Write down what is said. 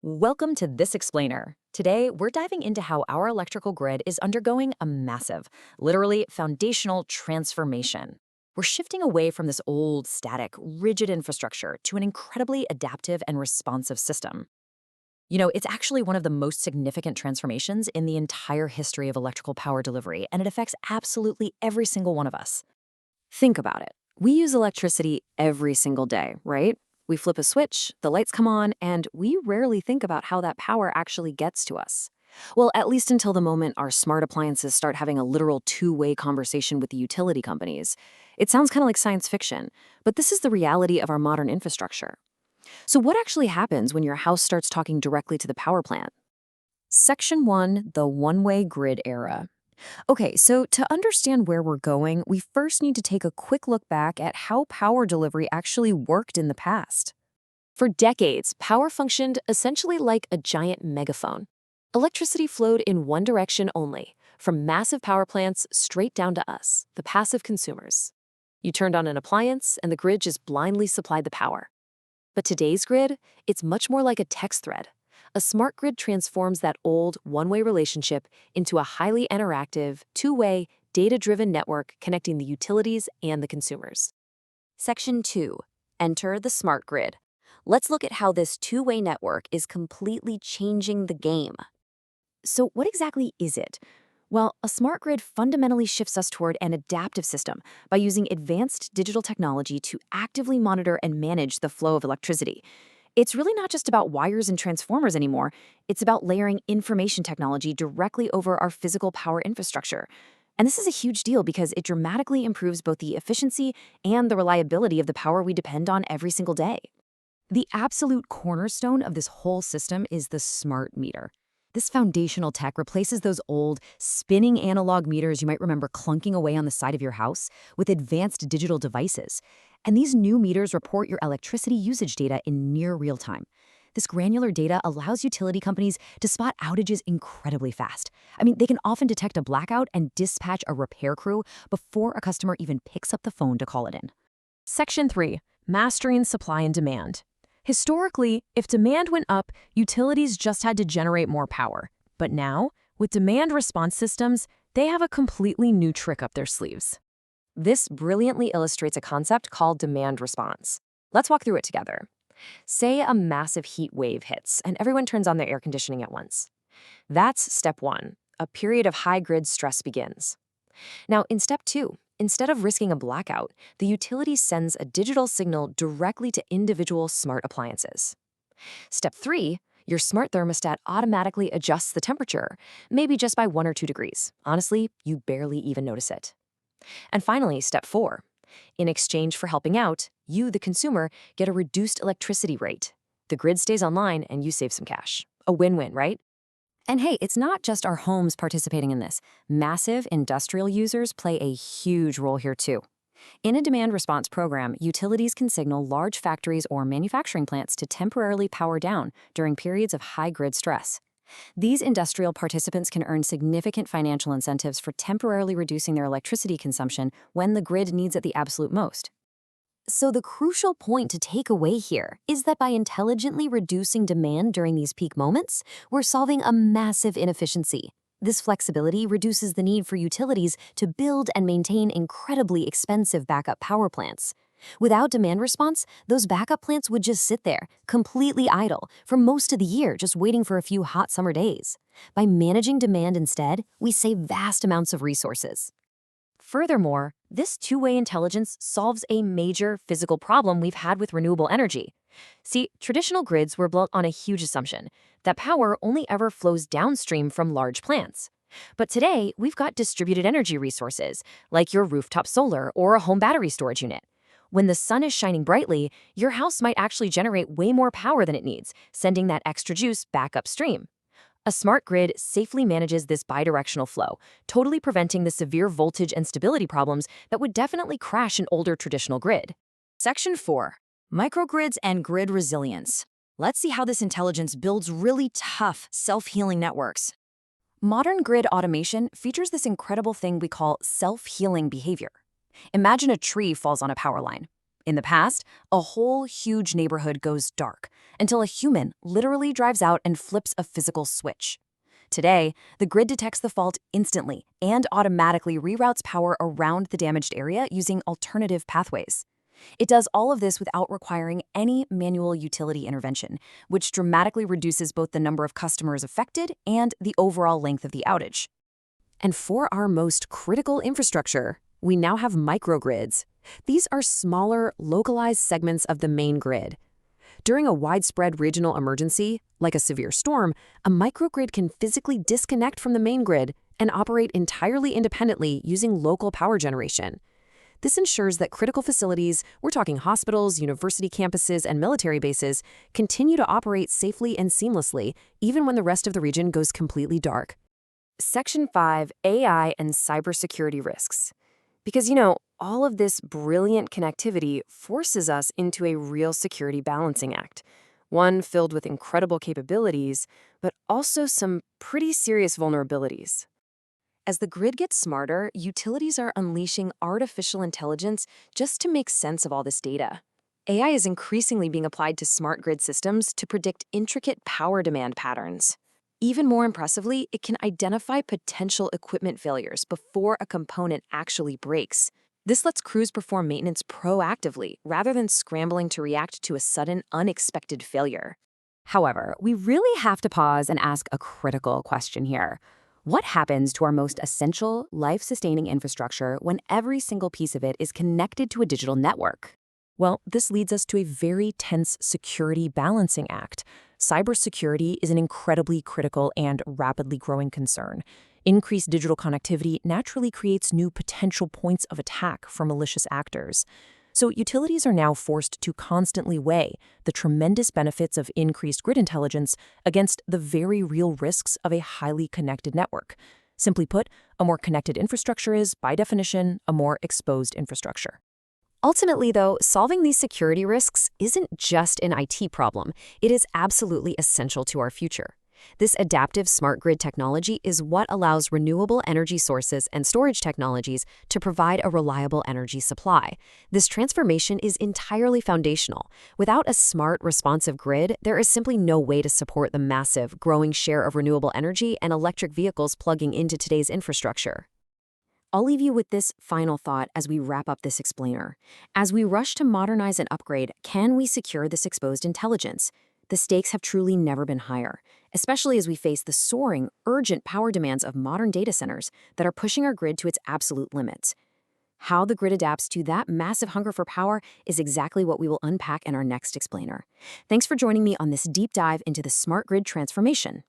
Welcome to This Explainer. Today, we're diving into how our electrical grid is undergoing a massive, literally foundational transformation. We're shifting away from this old, static, rigid infrastructure to an incredibly adaptive and responsive system. It's actually one of the most significant transformations in the entire history of electrical power delivery, and it affects absolutely every single one of us. Think about it. We use electricity every single day, right? We flip a switch, the lights come on, and we rarely think about how that power actually gets to us. Well, at least until the moment our smart appliances start having a literal two-way conversation with the utility companies. It sounds kind of like science fiction, but this is the reality of our modern infrastructure. So what actually happens when your house starts talking directly to the power plant? Section 1, the one-way grid era. Okay, so to understand where we're going, we first need to take a quick look back at how power delivery actually worked in the past. For decades, power functioned essentially like a giant megaphone. Electricity flowed in one direction only, from massive power plants straight down to us, the passive consumers. You turned on an appliance, and the grid just blindly supplied the power. But today's grid, it's much more like a text thread. A smart grid transforms that old, one-way relationship into a highly interactive, two-way, data-driven network connecting the utilities and the consumers. Section 2. Enter the smart grid. Let's look at how this two-way network is completely changing the game. So what exactly is it? Well, a smart grid fundamentally shifts us toward an adaptive system by using advanced digital technology to actively monitor and manage the flow of electricity. It's really not just about wires and transformers anymore. It's about layering information technology directly over our physical power infrastructure. And this is a huge deal because it dramatically improves both the efficiency and the reliability of the power we depend on every single day. The absolute cornerstone of this whole system is the smart meter. This foundational tech replaces those old, spinning analog meters you might remember clunking away on the side of your house with advanced digital devices. And these new meters report your electricity usage data in near real time. This granular data allows utility companies to spot outages incredibly fast. I mean, they can often detect a blackout and dispatch a repair crew before a customer even picks up the phone to call it in. Section 3. Mastering supply and demand. Historically, if demand went up, utilities just had to generate more power. But now, with demand response systems, they have a completely new trick up their sleeves. This brilliantly illustrates a concept called demand response. Let's walk through it together. Say a massive heat wave hits and everyone turns on their air conditioning at once. That's step 1. A period of high grid stress begins. Now, in step 2, instead of risking a blackout, the utility sends a digital signal directly to individual smart appliances. Step 3, your smart thermostat automatically adjusts the temperature, maybe just by 1 or 2 degrees. Honestly, you barely even notice it. And finally, step 4. In exchange for helping out, you, the consumer, get a reduced electricity rate. The grid stays online and you save some cash. A win-win, right? And hey, it's not just our homes participating in this. Massive industrial users play a huge role here too. In a demand response program, utilities can signal large factories or manufacturing plants to temporarily power down during periods of high grid stress. These industrial participants can earn significant financial incentives for temporarily reducing their electricity consumption when the grid needs it the absolute most. So the crucial point to take away here is that by intelligently reducing demand during these peak moments, we're solving a massive inefficiency. This flexibility reduces the need for utilities to build and maintain incredibly expensive backup power plants. Without demand response, those backup plants would just sit there, completely idle, for most of the year, just waiting for a few hot summer days. By managing demand instead, we save vast amounts of resources. Furthermore, this two-way intelligence solves a major physical problem we've had with renewable energy. See, traditional grids were built on a huge assumption that power only ever flows downstream from large plants. But today, we've got distributed energy resources, like your rooftop solar or a home battery storage unit. When the sun is shining brightly, your house might actually generate way more power than it needs, sending that extra juice back upstream. A smart grid safely manages this bidirectional flow, totally preventing the severe voltage and stability problems that would definitely crash an older traditional grid. Section 4. Microgrids and grid resilience. Let's see how this intelligence builds really tough, self-healing networks. Modern grid automation features this incredible thing we call self-healing behavior. Imagine a tree falls on a power line. In the past, a whole huge neighborhood goes dark until a human literally drives out and flips a physical switch. Today, the grid detects the fault instantly and automatically reroutes power around the damaged area using alternative pathways. It does all of this without requiring any manual utility intervention, which dramatically reduces both the number of customers affected and the overall length of the outage. And for our most critical infrastructure, we now have microgrids. These are smaller, localized segments of the main grid. During a widespread regional emergency, like a severe storm, a microgrid can physically disconnect from the main grid and operate entirely independently using local power generation. This ensures that critical facilities, we're talking hospitals, university campuses, and military bases, continue to operate safely and seamlessly, even when the rest of the region goes completely dark. Section 5, AI and cybersecurity risks. Because, all of this brilliant connectivity forces us into a real security balancing act, one filled with incredible capabilities, but also some pretty serious vulnerabilities. As the grid gets smarter, utilities are unleashing artificial intelligence just to make sense of all this data. AI is increasingly being applied to smart grid systems to predict intricate power demand patterns. Even more impressively, it can identify potential equipment failures before a component actually breaks. This lets crews perform maintenance proactively rather than scrambling to react to a sudden, unexpected failure. However, we really have to pause and ask a critical question here. What happens to our most essential, life-sustaining infrastructure when every single piece of it is connected to a digital network? Well, this leads us to a very tense security balancing act. Cybersecurity is an incredibly critical and rapidly growing concern. Increased digital connectivity naturally creates new potential points of attack for malicious actors. So utilities are now forced to constantly weigh the tremendous benefits of increased grid intelligence against the very real risks of a highly connected network. Simply put, a more connected infrastructure is, by definition, a more exposed infrastructure. Ultimately, though, solving these security risks isn't just an IT problem. It is absolutely essential to our future. This adaptive smart grid technology is what allows renewable energy sources and storage technologies to provide a reliable energy supply. This transformation is entirely foundational. Without a smart, responsive grid, there is simply no way to support the massive, growing share of renewable energy and electric vehicles plugging into today's infrastructure. I'll leave you with this final thought as we wrap up this explainer. As we rush to modernize and upgrade, can we secure this exposed intelligence? The stakes have truly never been higher, especially as we face the soaring, urgent power demands of modern data centers that are pushing our grid to its absolute limits. How the grid adapts to that massive hunger for power is exactly what we will unpack in our next explainer. Thanks for joining me on this deep dive into the smart grid transformation.